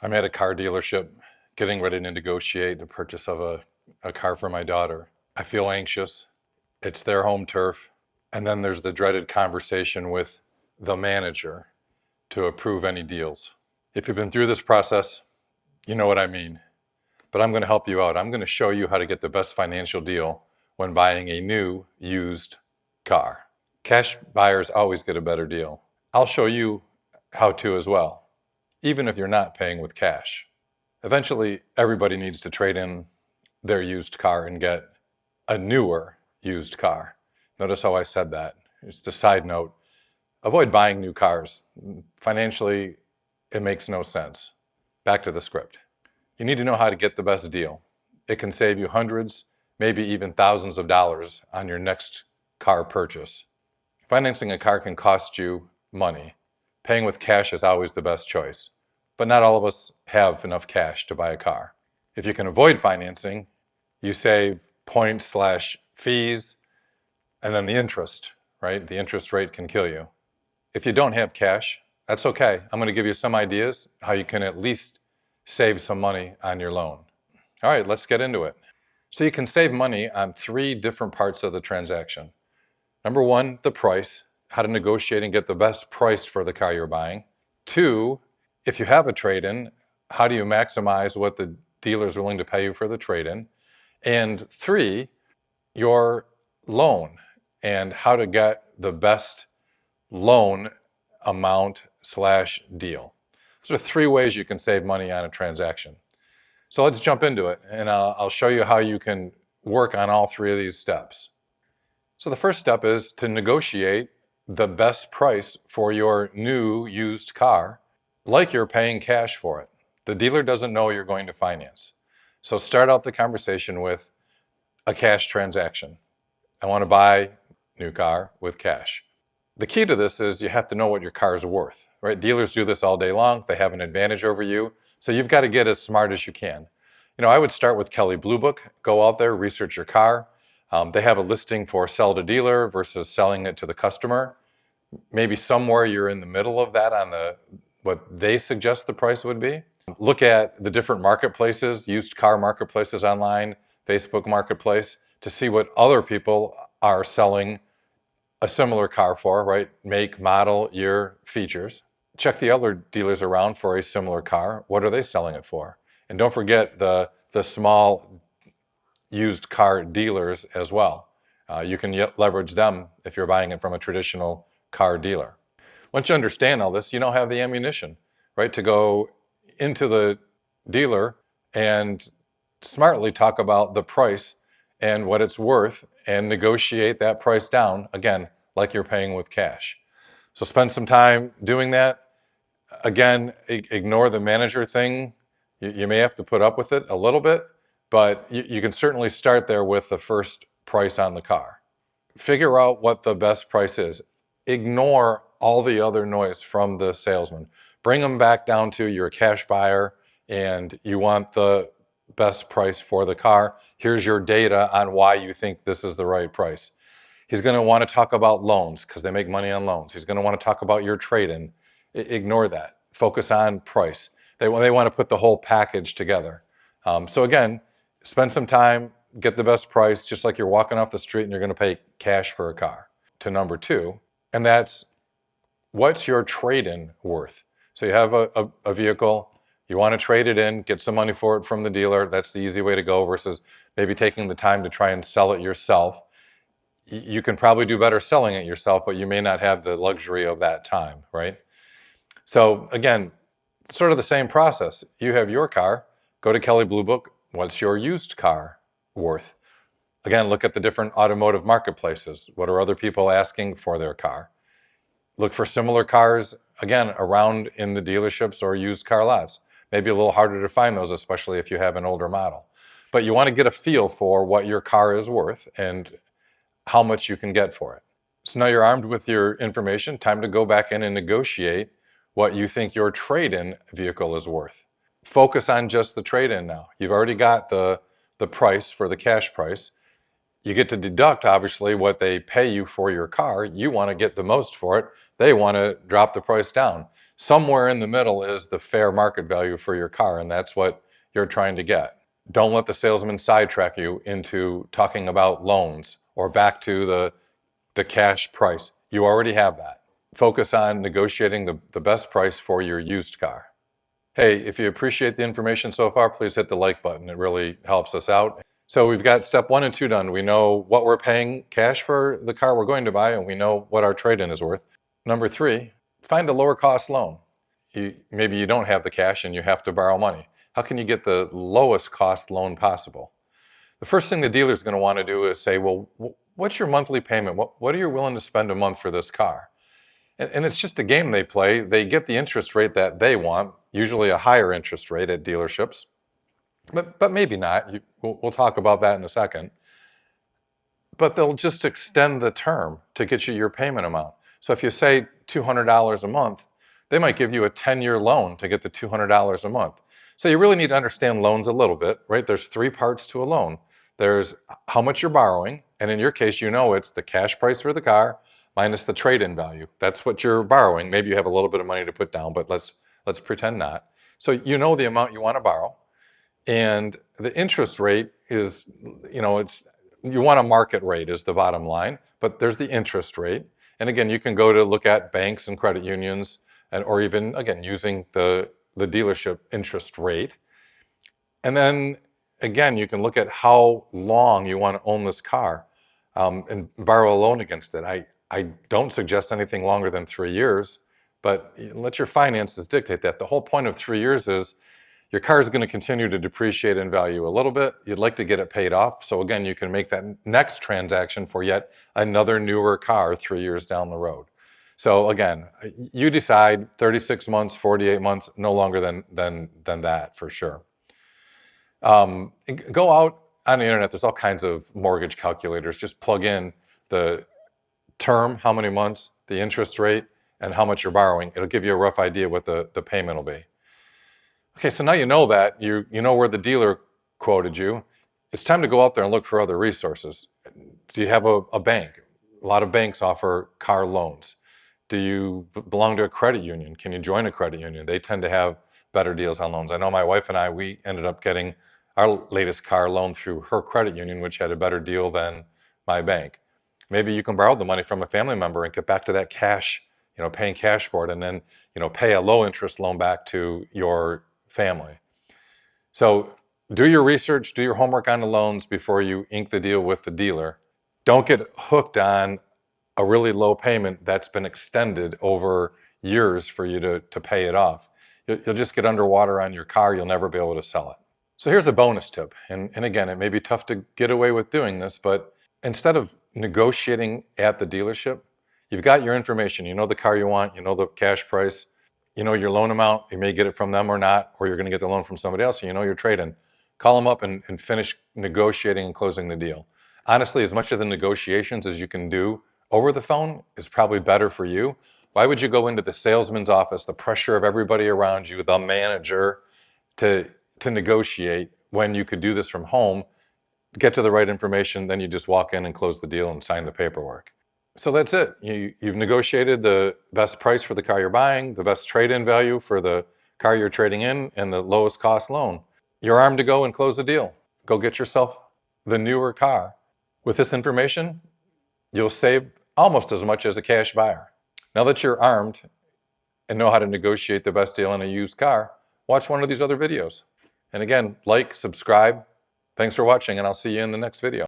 I'm at a car dealership getting ready to negotiate the purchase of a car for my daughter. I feel anxious. It's their home turf. And then there's the dreaded conversation with the manager to approve any deals. If you've been through this process, you know what I mean. But I'm going to help you out. I'm going to show you how to get the best financial deal when buying a new used car. Cash buyers always get a better deal. I'll show you how to as well, even if you're not paying with cash. Eventually, everybody needs to trade in their used car and get a newer used car. Notice how I said that. Just a side note, avoid buying new cars. Financially, it makes no sense. Back to the script. You need to know how to get the best deal. It can save you hundreds, maybe even thousands of dollars on your next car purchase. Financing a car can cost you money. Paying with cash is always the best choice, but not all of us have enough cash to buy a car. If you can avoid financing, you save points/fees and then the interest, right? The interest rate can kill you. If you don't have cash, that's okay. I'm going to give you some ideas how you can at least save some money on your loan. All right, let's get into it. So you can save money on 3 different parts of the transaction. Number 1, the price, how to negotiate and get the best price for the car you're buying. 2, if you have a trade-in, how do you maximize what the dealer is willing to pay you for the trade-in? And 3, your loan and how to get the best loan amount/deal. Those are 3 ways you can save money on a transaction. So let's jump into it, and I'll show you how you can work on all 3 of these steps. So the first step is to negotiate the best price for your new used car, like you're paying cash for it. The dealer doesn't know you're going to finance. So start out the conversation with a cash transaction. I want to buy a new car with cash. The key to this is you have to know what your car is worth, right? Dealers do this all day long. They have an advantage over you. So you've got to get as smart as you can. I would start with Kelley Blue Book. Go out there, research your car. They have a listing for sell to dealer versus selling it to the customer. Maybe somewhere you're in the middle of that on what they suggest the price would be. Look at the different marketplaces, used car marketplaces online, Facebook Marketplace, to see what other people are selling a similar car for, right? Make, model, year, features. Check the other dealers around for a similar car. What are they selling it for? And don't forget the small used car dealers as well. You can leverage them if you're buying it from a traditional car dealer. Once you understand all this, you now have the ammunition, right, to go into the dealer and smartly talk about the price and what it's worth and negotiate that price down, again, like you're paying with cash. So spend some time doing that. Again, ignore the manager thing. You may have to put up with it a little bit, but you can certainly start there with the first price on the car. Figure out what the best price is. Ignore all the other noise from the salesman. Bring them back down to you're a cash buyer and you want the best price for the car. Here's your data on why you think this is the right price. He's going to want to talk about loans because they make money on loans. He's going to want to talk about your trade-in. Ignore that. Focus on price. They want to put the whole package together. So again, spend some time, get the best price, just like you're walking off the street and you're going to pay cash for a car. To number 2, and that's what's your trade-in worth? So you have a vehicle, you want to trade it in, get some money for it from the dealer. That's the easy way to go versus maybe taking the time to try and sell it yourself. You can probably do better selling it yourself, but you may not have the luxury of that time, right? So again, sort of the same process. You have your car, go to Kelley Blue Book. What's your used car worth? Again, look at the different automotive marketplaces. What are other people asking for their car? Look for similar cars, again, around in the dealerships or used car lots. Maybe a little harder to find those, especially if you have an older model. But you want to get a feel for what your car is worth and how much you can get for it. So now you're armed with your information. Time to go back in and negotiate what you think your trade-in vehicle is worth. Focus on just the trade-in now. You've already got the price for the cash price. You get to deduct, obviously, what they pay you for your car. You want to get the most for it. They want to drop the price down. Somewhere in the middle is the fair market value for your car, and that's what you're trying to get. Don't let the salesman sidetrack you into talking about loans or back to the cash price. You already have that. Focus on negotiating the best price for your used car. Hey, if you appreciate the information so far, please hit the like button. It really helps us out. So we've got step 1 and 2 done. We know what we're paying cash for the car we're going to buy, and we know what our trade-in is worth. Number 3, find a lower cost loan. Maybe you don't have the cash and you have to borrow money. How can you get the lowest cost loan possible? The first thing the dealer is going to want to do is say, well, what's your monthly payment? What are you willing to spend a month for this car? And it's just a game they play. They get the interest rate that they want, usually a higher interest rate at dealerships, but maybe not. We'll talk about that in a second. But they'll just extend the term to get you your payment amount. So if you say $200 a month, they might give you a 10-year loan to get the $200 a month. So you really need to understand loans a little bit, right? There's 3 parts to a loan. There's how much you're borrowing, and in your case, you know it's the cash price for the car minus the trade-in value. That's what you're borrowing. Maybe you have a little bit of money to put down, but let's pretend not. So you know the amount you want to borrow, and the interest rate is, you want a market rate is the bottom line, but there's the interest rate. And again, you can go to look at banks and credit unions, or even, again, using the dealership interest rate. And then, again, you can look at how long you want to own this car and borrow a loan against it. I don't suggest anything longer than 3 years, but let your finances dictate that. The whole point of 3 years is your car is going to continue to depreciate in value a little bit. You'd like to get it paid off. So again, you can make that next transaction for yet another newer car 3 years down the road. So again, you decide 36 months, 48 months, no longer than that for sure. Go out on the internet. There's all kinds of mortgage calculators. Just plug in the term, how many months, the interest rate, and how much you're borrowing. It'll give you a rough idea what the payment will be. Okay, so now you know that, you know where the dealer quoted you. It's time to go out there and look for other resources. Do you have a bank? A lot of banks offer car loans. Do you belong to a credit union? Can you join a credit union? They tend to have better deals on loans. I know my wife and I, we ended up getting our latest car loan through her credit union, which had a better deal than my bank. Maybe you can borrow the money from a family member and get back to that cash, paying cash for it, and then, pay a low interest loan back to your family. So do your research, do your homework on the loans before you ink the deal with the dealer. Don't get hooked on a really low payment that's been extended over years for you to pay it off. You'll just get underwater on your car. You'll never be able to sell it. So here's a bonus tip. And again, it may be tough to get away with doing this, but instead of negotiating at the dealership, you've got your information. You know the car you want, you know the cash price, you know your loan amount. You may get it from them or not, or you're going to get the loan from somebody else. You know your trade-in. Call them up and finish negotiating and closing the deal. Honestly, as much of the negotiations as you can do over the phone is probably better for you. Why would you go into the salesman's office, the pressure of everybody around you, the manager, to negotiate when you could do this from home, get to the right information, then you just walk in and close the deal and sign the paperwork. So that's it. You've negotiated the best price for the car you're buying, the best trade-in value for the car you're trading in, and the lowest cost loan. You're armed to go and close the deal. Go get yourself the newer car. With this information, you'll save almost as much as a cash buyer. Now that you're armed and know how to negotiate the best deal on a used car, watch one of these other videos. And again, like, subscribe. Thanks for watching, and I'll see you in the next video.